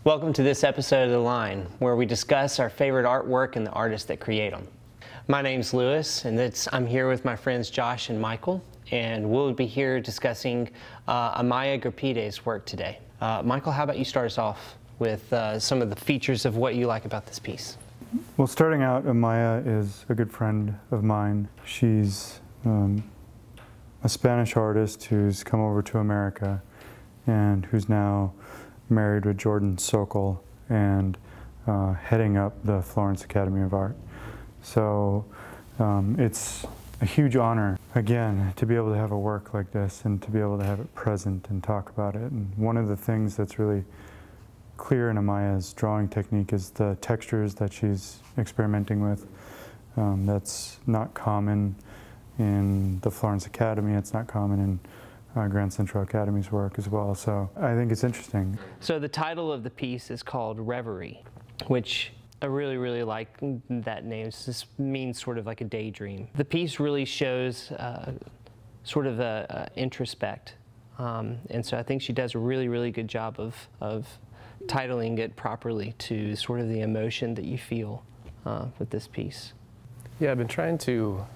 Welcome to this episode of The Line, where we discuss our favorite artwork and the artists that create them. My name's Lewis, and I'm here with my friends Josh and Michael, and we'll be here discussing Amaya Guarpide's work today. Michael, how about you start us off with some of the features of what you like about this piece? Well, starting out, Amaya is a good friend of mine. She's a Spanish artist who's come over to America and who's now married with Jordan Sokol and heading up the Florence Academy of Art. So it's a huge honor, again, to be able to have a work like this and to be able to have it present and talk about it. And one of the things that's really clear in Amaya's drawing technique is the textures that she's experimenting with. That's not common in the Florence Academy, it's not common in Grand Central Academy's work as well, so I think it's interesting. So the title of the piece is called Reverie, which I really like that name. This means sort of like a daydream. The piece really shows sort of a introspect, and so I think she does a really good job of titling it properly to sort of the emotion that you feel with this piece. Yeah, I've been trying to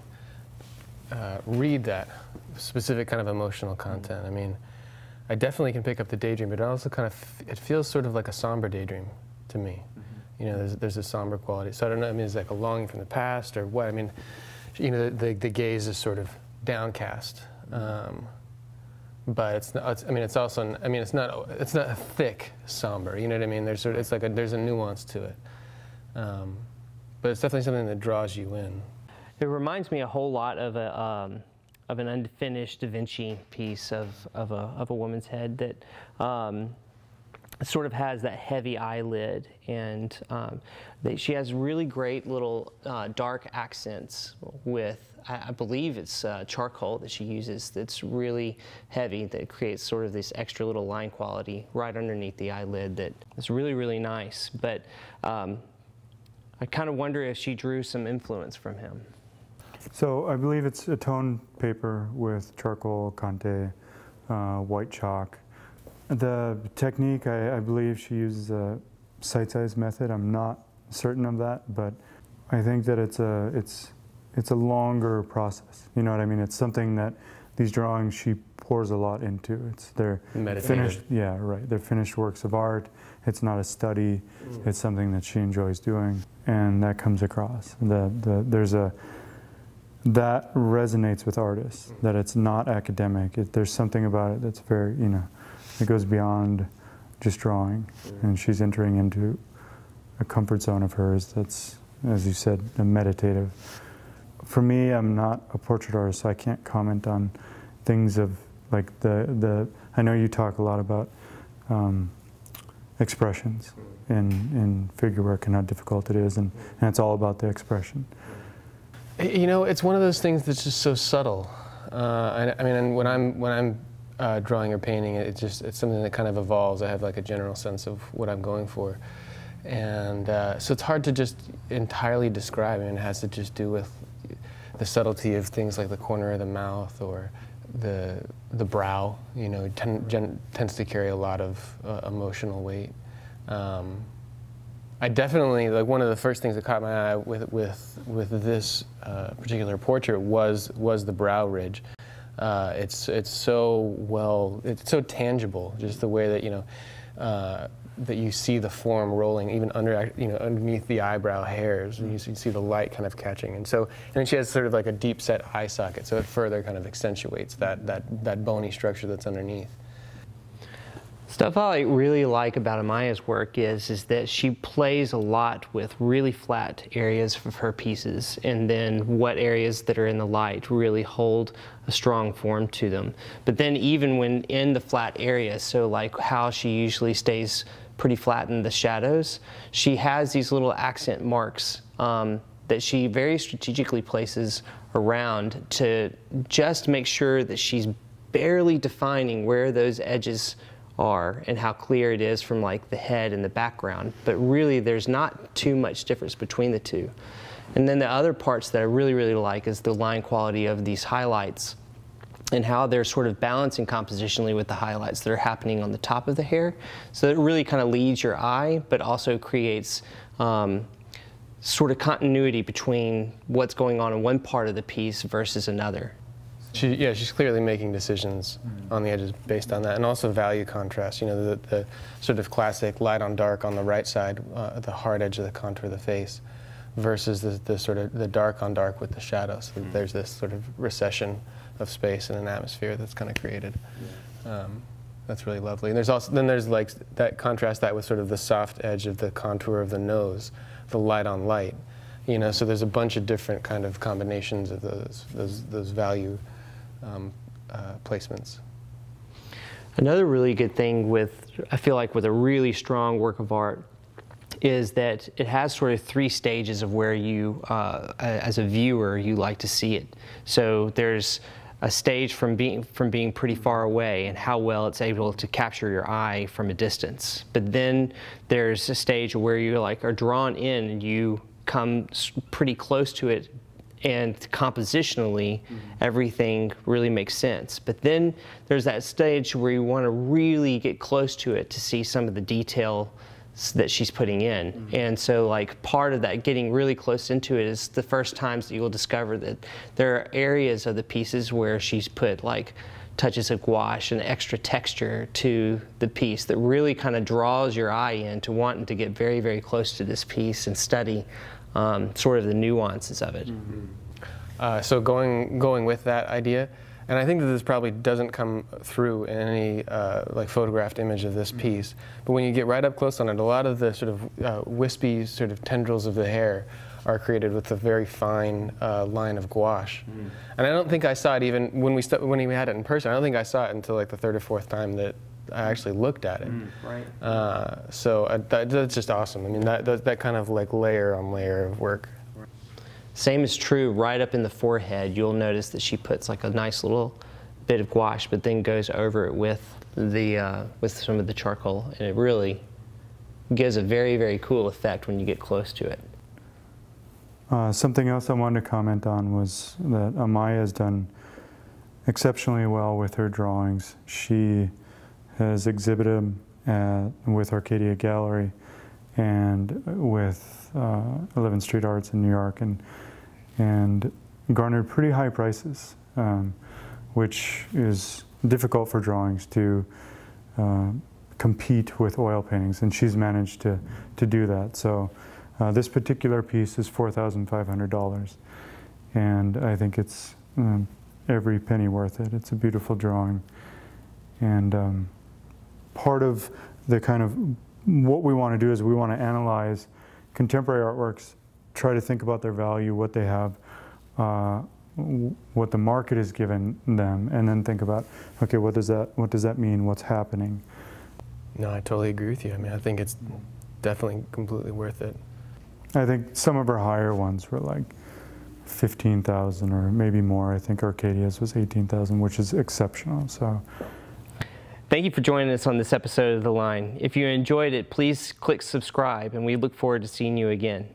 read that specific kind of emotional content. I mean, I definitely can pick up the daydream, but it also kind of, it feels sort of like a somber daydream to me. You know, there's a somber quality. So I don't know, I mean, is it like a longing from the past or what? I mean, you know, the gaze is sort of downcast. But it's not, I mean, it's also, I mean, it's not a thick somber, you know what I mean? There's sort of, it's like there's a nuance to it. But it's definitely something that draws you in. It reminds me a whole lot of an unfinished Da Vinci piece of a woman's head that sort of has that heavy eyelid, and she has really great little dark accents with, I believe it's charcoal that she uses that's really heavy, that creates sort of this extra little line quality right underneath the eyelid that is really nice. But I kind of wonder if she drew some influence from him. So I believe it's a tone paper with charcoal, Conte, white chalk. The technique, I believe she uses a sight-size method. I'm not certain of that, but I think that it's a longer process. You know what I mean? It's something that these drawings she pours a lot into. They're finished, yeah, right. They're finished works of art. It's not a study. It's something that she enjoys doing, and that comes across. That resonates with artists, that it's not academic. There's something about it that's very, you know, it goes beyond just drawing. And she's entering into a comfort zone of hers that's, as you said, a meditative. For me, I'm not a portrait artist, so I can't comment on things of like I know you talk a lot about expressions in figure work and how difficult it is, and it's all about the expression. You know, it's one of those things that's just so subtle. I mean, when I'm drawing or painting, it's something that kind of evolves. I have like a general sense of what I'm going for, and so it's hard to just entirely describe. I mean, it has to just do with the subtlety of things like the corner of the mouth or the brow. You know, tends to carry a lot of emotional weight. I definitely, like, one of the first things that caught my eye with this particular portrait was the brow ridge. It's so tangible, just the way that, you know, that you see the form rolling even underneath the eyebrow hairs, and you see the light kind of catching. And then she has sort of like a deep set eye socket, so it further kind of accentuates that bony structure that's underneath. Stuff I really like about Amaya's work is that she plays a lot with really flat areas of her pieces, and then what areas that are in the light really hold a strong form to them. But then even when in the flat areas, so like how she usually stays pretty flat in the shadows, she has these little accent marks that she very strategically places around to just make sure that she's barely defining where those edges are and how clear it is from like the head and the background, but really there's not too much difference between the two. And then the other parts that I really like is the line quality of these highlights and how they're sort of balancing compositionally with the highlights that are happening on the top of the hair. So it really kind of leads your eye, but also creates sort of continuity between what's going on in one part of the piece versus another. She's clearly making decisions on the edges based on that, and also value contrast. You know, the sort of classic light on dark on the right side, the hard edge of the contour of the face, versus the sort of the dark on dark with the shadow. So there's this sort of recession of space and an atmosphere that's kind of created. That's really lovely. And there's like that contrast that with sort of the soft edge of the contour of the nose, the light on light. You know, so there's a bunch of different kind of combinations of those value placements. Another really good thing I feel like with a really strong work of art is that it has sort of 3 stages of where you, as a viewer, you like to see it. So there's a stage from being pretty far away and how well it's able to capture your eye from a distance. But then there's a stage where you are drawn in and you come pretty close to it, and compositionally everything really makes sense. But then there's that stage where you want to really get close to it to see some of the detail that she's putting in. And so like part of that getting really close into it is the first times that you will discover that there are areas of the pieces where she's put like touches of gouache and extra texture to the piece that really kind of draws your eye into wanting to get very, very close to this piece and study sort of the nuances of it. So going with that idea, and I think that this probably doesn't come through in any like photographed image of this piece, but when you get right up close on it, a lot of the sort of wispy sort of tendrils of the hair are created with a very fine line of gouache. And I don't think I saw it even when we had it in person. I don't think I saw it until like the 3rd or 4th time that I actually looked at it. So that's just awesome. I mean, that kind of like layer on layer of work. Same is true right up in the forehead. You'll notice that she puts like a nice little bit of gouache, but then goes over it with some of the charcoal, and it really gives a very, very cool effect when you get close to it. Something else I wanted to comment on was that Amaya has done exceptionally well with her drawings. She has exhibited with Arcadia Gallery and with 11th Street Arts in New York, and garnered pretty high prices, which is difficult for drawings to compete with oil paintings, and she's managed to do that. So this particular piece is $4,500, and I think it's every penny worth it. It's a beautiful drawing, and part of the kind of what we want to do is we want to analyze contemporary artworks, try to think about their value, what they have, what the market has given them, and then think about, okay, what does that mean? What's happening? No, I totally agree with you. I mean, I think it's definitely completely worth it. I think some of our higher ones were like 15,000 or maybe more. I think Arcadia's was 18,000, which is exceptional. So. Thank you for joining us on this episode of The Line. If you enjoyed it, please click subscribe, and we look forward to seeing you again.